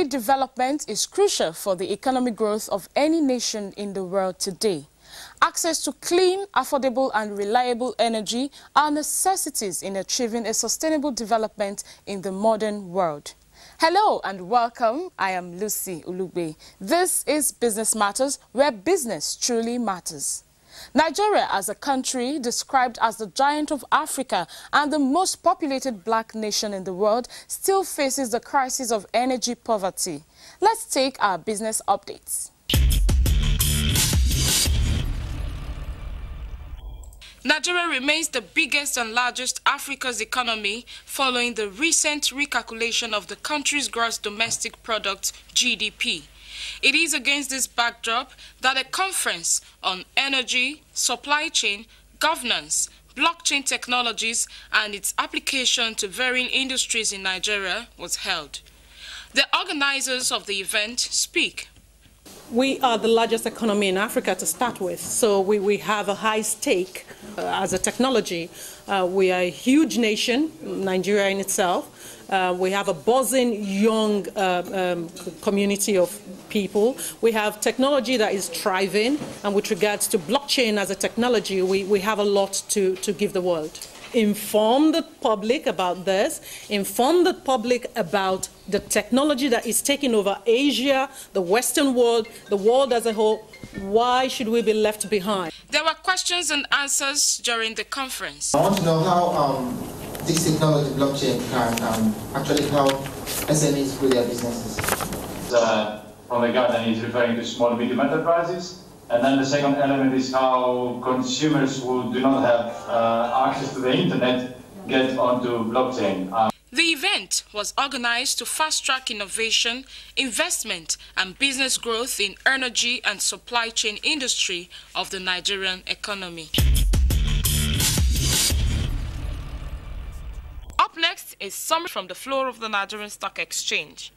development is crucial for the economic growth of any nation in the world today. Access to clean, affordable and reliable energy are necessities in achieving a sustainable development in the modern world. Hello and welcome. I am Lucy Ulugbe. This is Business Matters, where business truly matters. Nigeria, as a country described as the giant of Africa and the most populated black nation in the world, still faces the crisis of energy poverty. Let's take our business updates. Nigeria remains the biggest and largest Africa's economy following the recent recalculation of the country's gross domestic product, GDP. It is against this backdrop that a conference on energy, supply chain, governance, blockchain technologies and its application to varying industries in Nigeria was held. The organizers of the event speak. We are the largest economy in Africa to start with, so we have a high stake as a technology. We are a huge nation, Nigeria in itself. We have a buzzing young community of people. We have technology that is thriving, and with regards to blockchain as a technology, we have a lot to give the world. Inform the public about this, inform the public about the technology that is taking over Asia, the Western world, the world as a whole. Why should we be left behind? There were questions and answers during the conference. I want to know how this technology, blockchain, can actually help SMEs with their businesses. From the garden is referring to small and medium enterprises. And then the second element is how consumers who do not have access to the internet get onto blockchain. The event was organized to fast-track innovation, investment and business growth in energy and supply chain industry of the Nigerian economy. Up next is summary from the floor of the Nigerian Stock Exchange.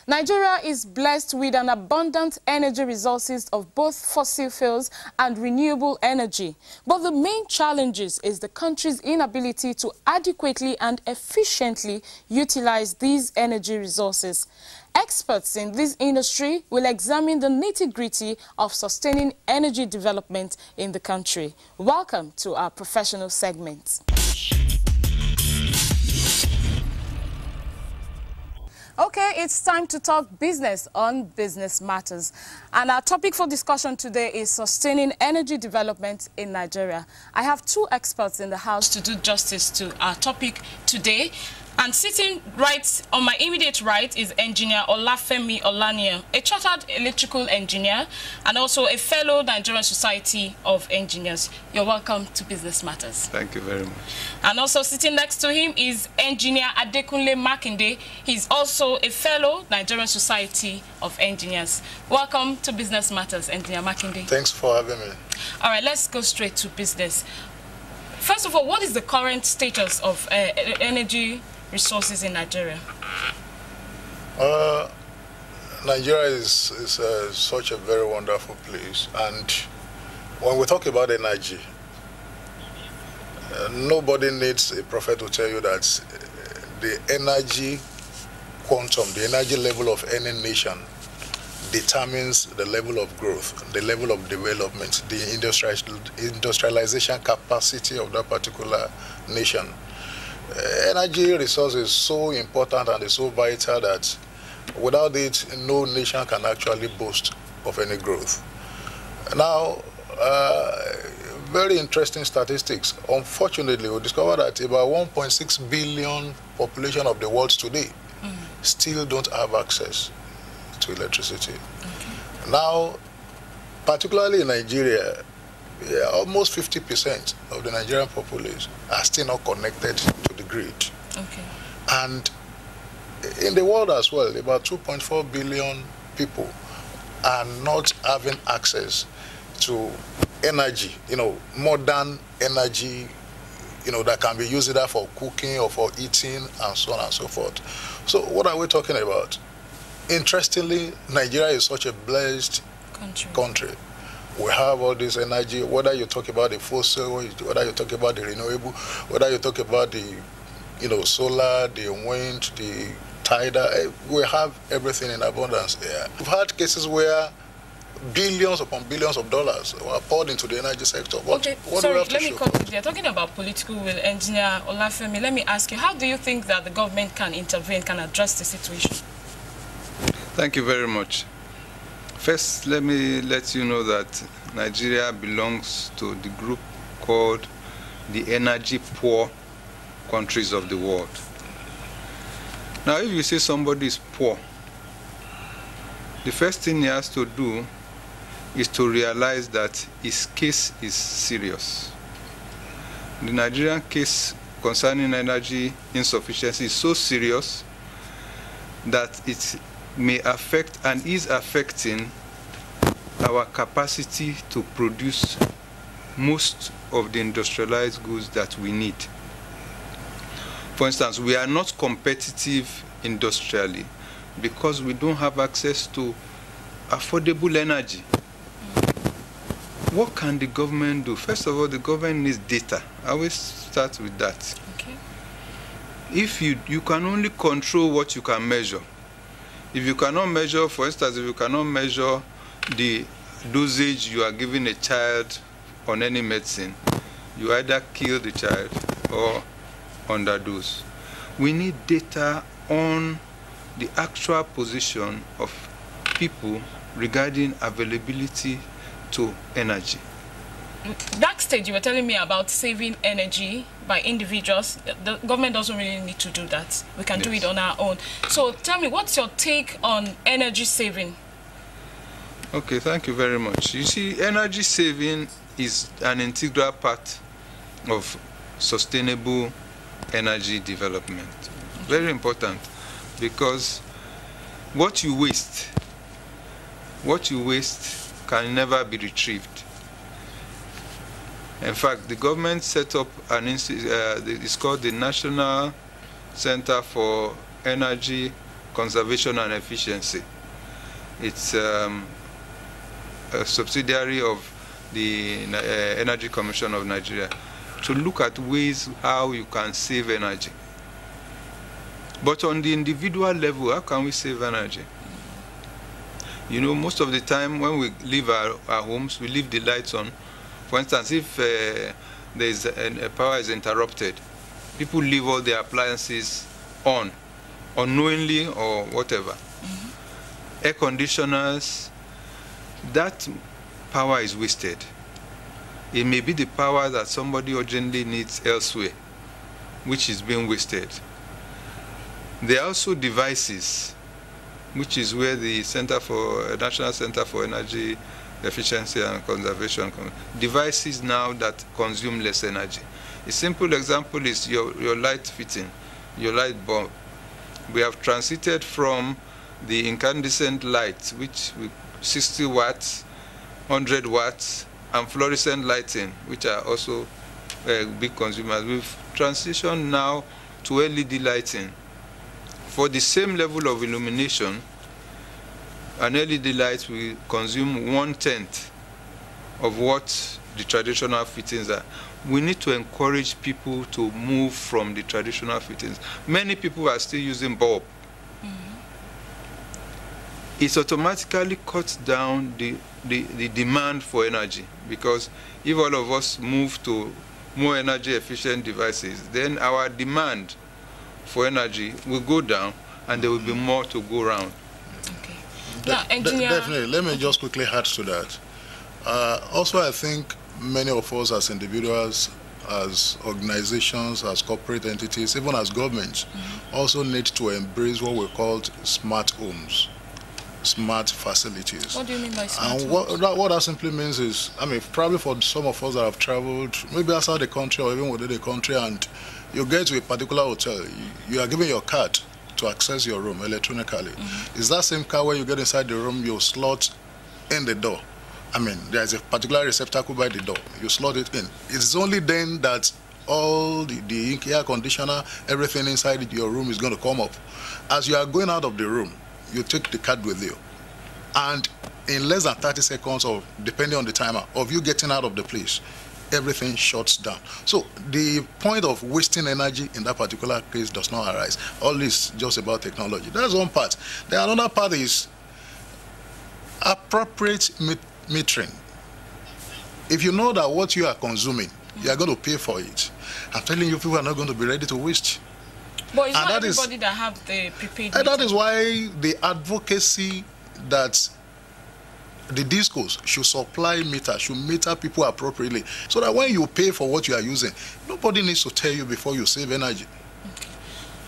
Nigeria is blessed with an abundant energy resources of both fossil fuels and renewable energy. But the main challenges is the country's inability to adequately and efficiently utilize these energy resources. Experts in this industry will examine the nitty-gritty of sustaining energy development in the country. Welcome to our professional segment. Okay, it's time to talk business on Business Matters. And our topic for discussion today is sustaining energy development in Nigeria. I have two experts in the house to do justice to our topic today. And sitting right on my immediate right is Engineer Olafemi Olaniyan, a chartered electrical engineer and also a fellow Nigerian Society of Engineers. You're welcome to Business Matters. Thank you very much. And also sitting next to him is Engineer Adekunle Makinde. He's also a fellow Nigerian Society of Engineers. Welcome to Business Matters, Engineer Makinde. Thanks for having me. All right, let's go straight to business. First of all, what is the current status of energy resources in Nigeria? Nigeria is such a very wonderful place, and when we talk about energy, nobody needs a prophet to tell you that the energy quantum, the energy level of any nation determines the level of growth, the level of development, the industrialization capacity of that particular nation. Energy resource is so important and is so vital that without it, no nation can actually boast of any growth. Now, very interesting statistics. Unfortunately, we discovered that about 1.6 billion population of the world today still don't have access to electricity. Okay. Now, particularly in Nigeria, almost 50% of the Nigerian population are still not connected to the grid. Okay. And in the world as well, about 2.4 billion people are not having access to energy, modern energy, that can be used either for cooking or for eating and so on and so forth. So what are we talking about? Interestingly, Nigeria is such a blessed country. We have all this energy, whether you talk about the fossil, whether you talk about the renewable, whether you talk about the, solar, the wind, the tidal, we have everything in abundance there. We've had cases where billions upon billions of dollars were poured into the energy sector. What do we have to let me show? cut you there. Talking about political will, Engineer Olafemi, let me ask you, how do you think that the government can intervene, can address the situation? Thank you very much. First, let me let you know that Nigeria belongs to the group called the energy poor countries of the world. Now, if you say somebody is poor, the first thing he has to do is to realize that his case is serious. The Nigerian case concerning energy insufficiency is so serious that it may affect and is affecting our capacity to produce most of the industrialized goods that we need. For instance, we are not competitive industrially because we don't have access to affordable energy. What can the government do? First of all, the government needs data. I always start with that. Okay. If you can only control what you can measure. If you cannot measure, for instance, if you cannot measure the dosage you are giving a child on any medicine, you either kill the child or underdose. We need data on the actual position of people regarding availability to energy. Backstage, you were telling me about saving energy by individuals. The government doesn't really need to do that. We can do it on our own. So tell me, what's your take on energy saving? Okay, thank you very much. You see, energy saving is an integral part of sustainable energy development. Very important, because what you waste can never be retrieved. In fact, the government set up an it's called the National Center for Energy Conservation and Efficiency. It's a subsidiary of the Energy Commission of Nigeria, to look at ways how you can save energy. But on the individual level, how can we save energy? Most of the time when we leave our homes, we leave the lights on. For instance, if there's power is interrupted, people leave all their appliances on, unknowingly or whatever. Air conditioners, that power is wasted. It may be the power that somebody urgently needs elsewhere, which is being wasted. There are also devices, which is where the National Center for Energy Efficiency and Conservation, devices now that consume less energy. A simple example is your light fitting, your light bulb. We have transited from the incandescent light, which 60 watts, 100 watts, and fluorescent lighting, which are also big consumers. We've transitioned now to LED lighting. For the same level of illumination, an LED light will consume 1/10 of what the traditional fittings are. We need to encourage people to move from the traditional fittings. Many people are still using bulb. It automatically cuts down the demand for energy, because if all of us move to more energy efficient devices, then our demand for energy will go down and there will be more to go around. Okay. Now, engineer... Definitely. Let me just quickly add to that. Also, I think many of us as individuals, as organizations, as corporate entities, even as governments, also need to embrace what we call smart homes, smart facilities. What do you mean by smart and homes? What that simply means is, probably for some of us that have traveled, maybe outside the country or even within the country, and you get to a particular hotel, you are given your card to access your room electronically. It's that same card where you get inside the room, you slot in the door. I mean, there's a particular receptacle by the door. You slot it in. It's only then that all the air conditioner, everything inside your room is going to come up. As you are going out of the room, you take the card with you. And in less than 30 seconds, or depending on the timer, of you getting out of the place, everything shuts down. So the point of wasting energy in that particular case does not arise. All this just about technology. That's one part. Then another part is appropriate metering. If you know that what you are consuming, you are going to pay for it. I'm telling you, people are not going to be ready to waste. But it's not everybody that have the prepaid. And that is why the advocacy that the discos should supply meter, should meter people appropriately, so that when you pay for what you are using, nobody needs to tell you before you save energy. Okay.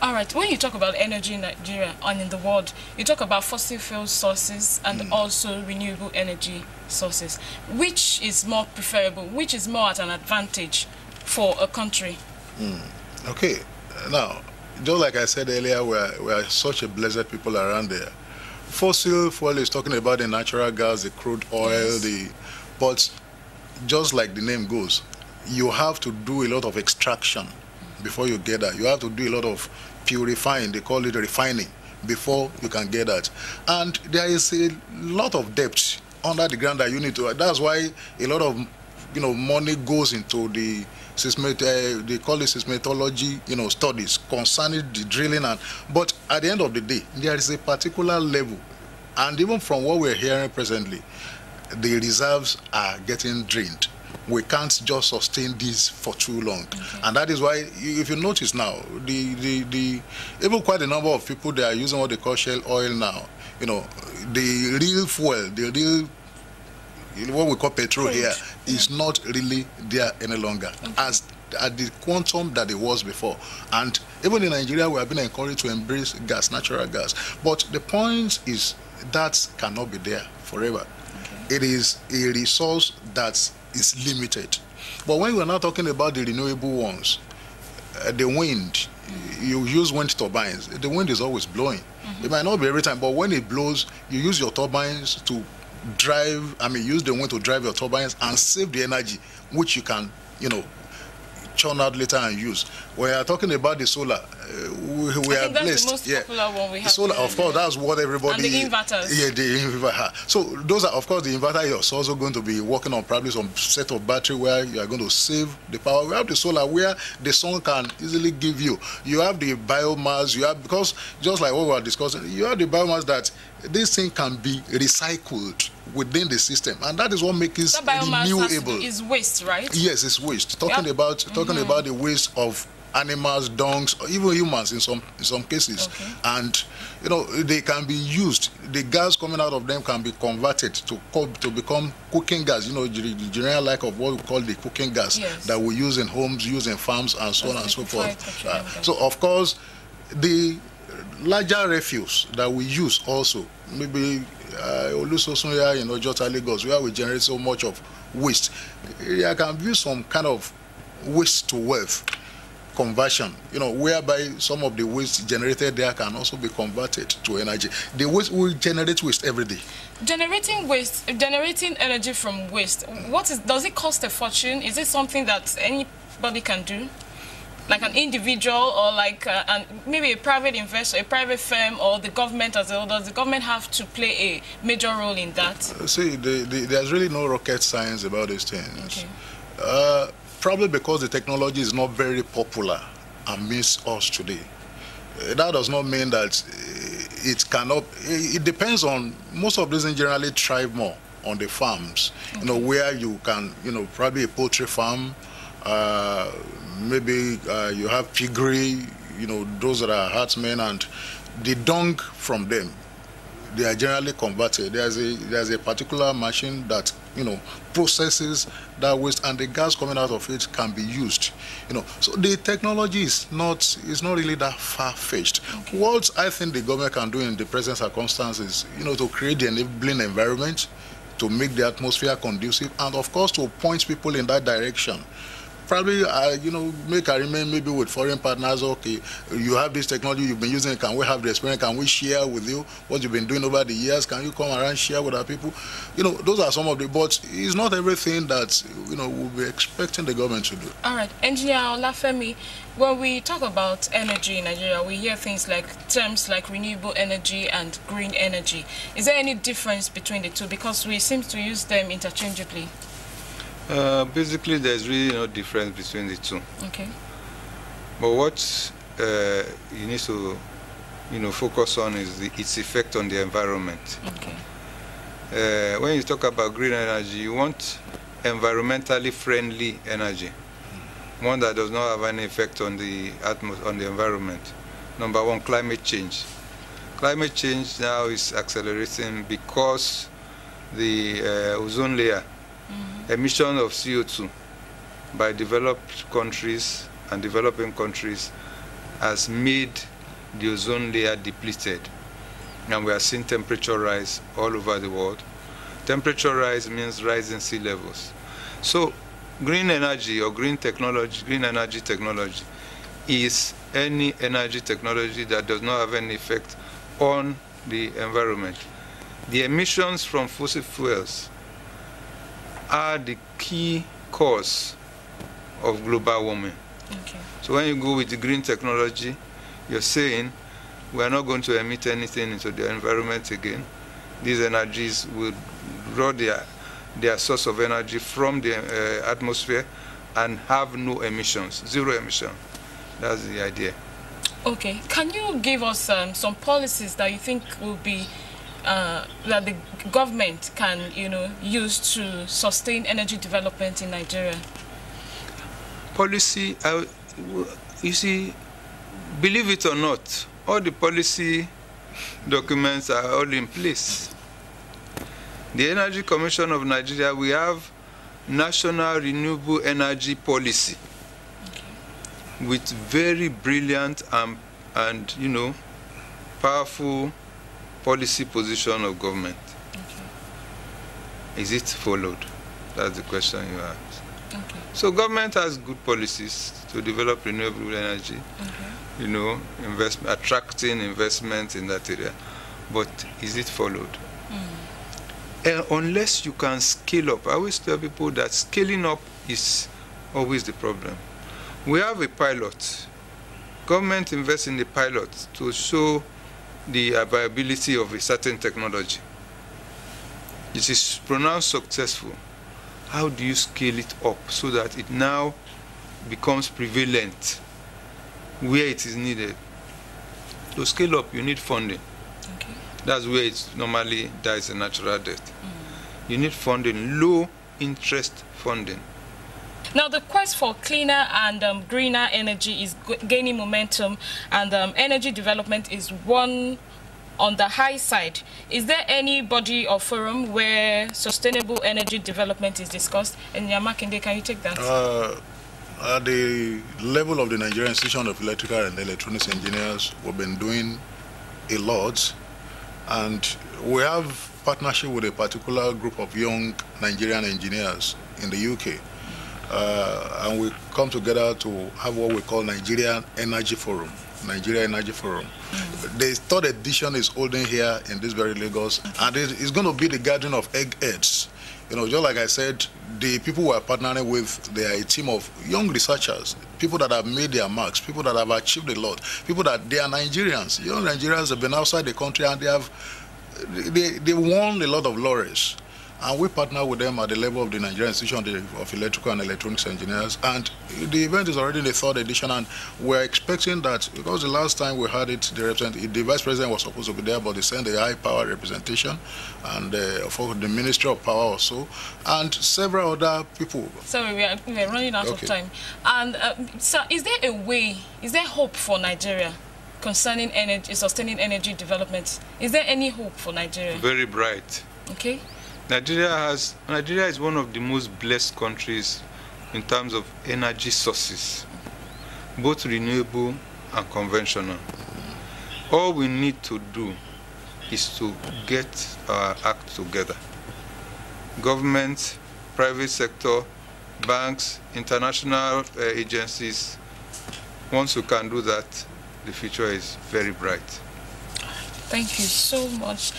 All right, when you talk about energy in Nigeria and in the world, you talk about fossil fuel sources and also renewable energy sources. Which is more preferable? Which is more at an advantage for a country? Okay, now, just like I said earlier, we are such a blessed people around there. Fossil fuel is talking about the natural gas, the crude oil, but just like the name goes, you have to do a lot of extraction before you get that. You have to do a lot of purifying, they call it refining, before you can get that. And there is a lot of depth under the ground that you need to. That's why a lot of money goes into the they call it seismology, studies concerning the drilling. But at the end of the day, there is a particular level, and even from what we're hearing presently, the reserves are getting drained. We can't just sustain this for too long, and that is why, if you notice now, even quite a number of people, they are using what they call shale oil now. The real fuel, the real what we call petrol here is not really there any longer as at the quantum that it was before. And even in Nigeria, we have been encouraged to embrace gas, natural gas. But the point is that cannot be there forever. It is a resource that is limited. But when we're now talking about the renewable ones, the wind, you use wind turbines. The wind is always blowing. It might not be every time, but when it blows, you use your turbines to use the wind to drive your turbines and save the energy, which you can, churn out later and use. We are talking about the solar. We are blessed. That's the most popular one we have. Solar, of course, that's what everybody. And the inverters. Yeah, the inverter. So those are, of course, the inverter is also going to be working on probably some set of battery where you are going to save the power. We have the solar where the sun can easily give you. You have the biomass. You have, because just like what we were discussing, you have the biomass that this thing can be recycled within the system, and that is what makes it renewable. Is waste, right? Yes, it's waste. Talking about the waste of animals, dongs, or even humans in some cases, and they can be used. The gas coming out of them can be converted to become cooking gas. The general like of what we call the cooking gas that we use in homes, use in farms, and so on and so forth. So of course, the larger refuse that we use also, maybe Olusosunya, Jota, Lagos, where we generate so much of waste, there can be some kind of waste to wealth conversion, whereby some of the waste generated there can also be converted to energy. The waste, we generate waste every day. Generating energy from waste, does it cost a fortune? Is it something that anybody can do? Like an individual, or like maybe a private investor, a private firm, or the government as well? Does the government have to play a major role in that? See, there's really no rocket science about these things. Probably because the technology is not very popular amidst us today. That does not mean that it cannot. It depends on, most of these generally thrive more on the farms, where you can, probably a poultry farm, maybe you have piggery, those that are herdsmen, and the dung from them, they are generally converted. There's a particular machine that processes that waste, and the gas coming out of it can be used. So the technology is not really that far-fetched. What I think the government can do in the present circumstances, to create the enabling environment, to make the atmosphere conducive, and of course to point people in that direction. probably, you know, make arrangement maybe with foreign partners. Okay, you have this technology, you've been using it, can we have the experience? Can we share with you what you've been doing over the years? Can you come around, share with our people? You know, those are some of the, but it's not everything that, you know, we'll be expecting the government to do. All right, Engineer Olafemi, when we talk about energy in Nigeria, we hear things like terms like renewable energy and green energy. Is there any difference between the two? Because we seem to use them interchangeably. Basically, there's really no difference between the two. Okay. But what you need to, you know, focus on is its effect on the environment. Okay. When you talk about green energy, you want environmentally friendly energy, one that does not have any effect on the environment. Number one, climate change. Climate change now is accelerating because the ozone layer, emission of CO2 by developed countries and developing countries has made the ozone layer depleted. And we are seeing temperature rise all over the world. Temperature rise means rising sea levels. So green energy or green energy technology is any energy technology that does not have any effect on the environment. The emissions from fossil fuels are the key cause of global warming. Okay. So when you go with the green technology, you're saying we are not going to emit anything into the environment again. These energies will draw their source of energy from the atmosphere and have no emissions, zero emission. That's the idea. Okay. Can you give us some policies that you think will be that the government can, you know, use to sustain energy development in Nigeria? Policy, you see, believe it or not, all the policy documents are all in place. The Energy Commission of Nigeria, we have National Renewable Energy Policy, okay, with very brilliant and you know, powerful policy position of government. Okay. Is it followed? That's the question you asked. Okay. So government has good policies to develop renewable energy, okay, you know, attracting investment in that area. But is it followed? Unless you can scale up. I always tell people that scaling up is always the problem. We have a pilot. Government invests in the pilot to show the viability of a certain technology. It is pronounced successful. How do you scale it up so that it now becomes prevalent where it is needed? To scale up, you need funding. Okay. That's where it normally dies a natural death. You need funding, low interest funding. Now, the quest for cleaner and greener energy is gaining momentum, and energy development is one on the high side. Is there any body or forum where sustainable energy development is discussed? And Yamakinde, can you take that? At the level of the Nigerian Institution of Electrical and Electronics Engineers, we've been doing a lot, and we have partnership with a particular group of young Nigerian engineers in the UK. And we come together to have what we call Nigerian Energy Forum. Nigeria Energy Forum. The third edition is holding here in this very Lagos, and it's going to be the gathering of eggheads. You know, just like I said, the people we are partnering with, they are a team of young researchers, people that have made their marks, people that have achieved a lot, people that they are Nigerians. Young Nigerians have been outside the country and they won a lot of laurels. And we partner with them at the level of the Nigerian Institution of Electrical and Electronics Engineers. And the event is already in the third edition, and we're expecting that, because the last time we had it, the Vice President was supposed to be there, but they sent a high power representation, and for the Ministry of Power also, and several other people. Sorry, we are running out of time. And so is there a way, is there hope for Nigeria concerning energy, sustaining energy development? Is there any hope for Nigeria? Very bright. Okay. Nigeria is one of the most blessed countries in terms of energy sources, both renewable and conventional. All we need to do is to get our act together. Government, private sector, banks, international agencies. Once you can do that, the future is very bright. Thank you so much.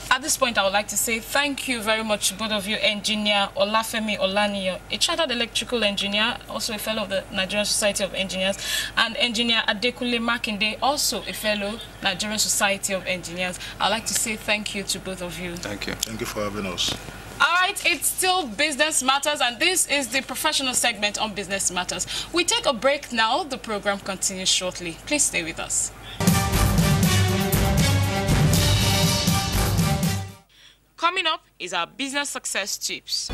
At this point, I would like to say thank you very much to both of you, Engineer Olafemi Olaniyan, a chartered electrical engineer, also a fellow of the Nigerian Society of Engineers, and Engineer Adekunle Makinde, also a fellow Nigerian Society of Engineers. I'd like to say thank you to both of you. Thank you. Thank you for having us. All right, it's still Business Matters, and this is the professional segment on Business Matters. We take a break now. The program continues shortly. Please stay with us. Coming up is our business success tips.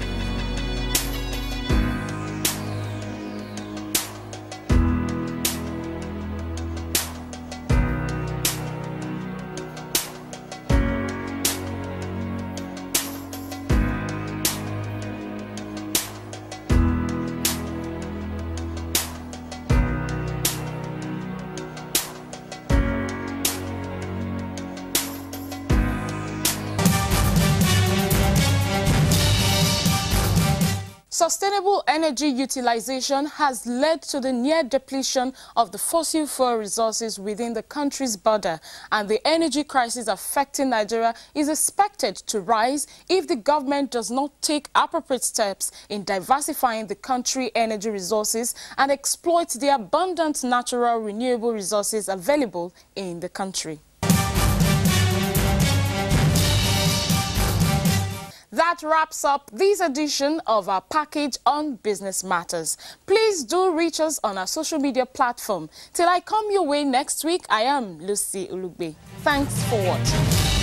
Sustainable energy utilization has led to the near depletion of the fossil fuel resources within the country's border, and the energy crisis affecting Nigeria is expected to rise if the government does not take appropriate steps in diversifying the country's energy resources and exploit the abundant natural renewable resources available in the country. That wraps up this edition of our package on Business Matters. Please do reach us on our social media platform. Till I come your way next week, I am Lucy Ulugbe. Thanks for watching.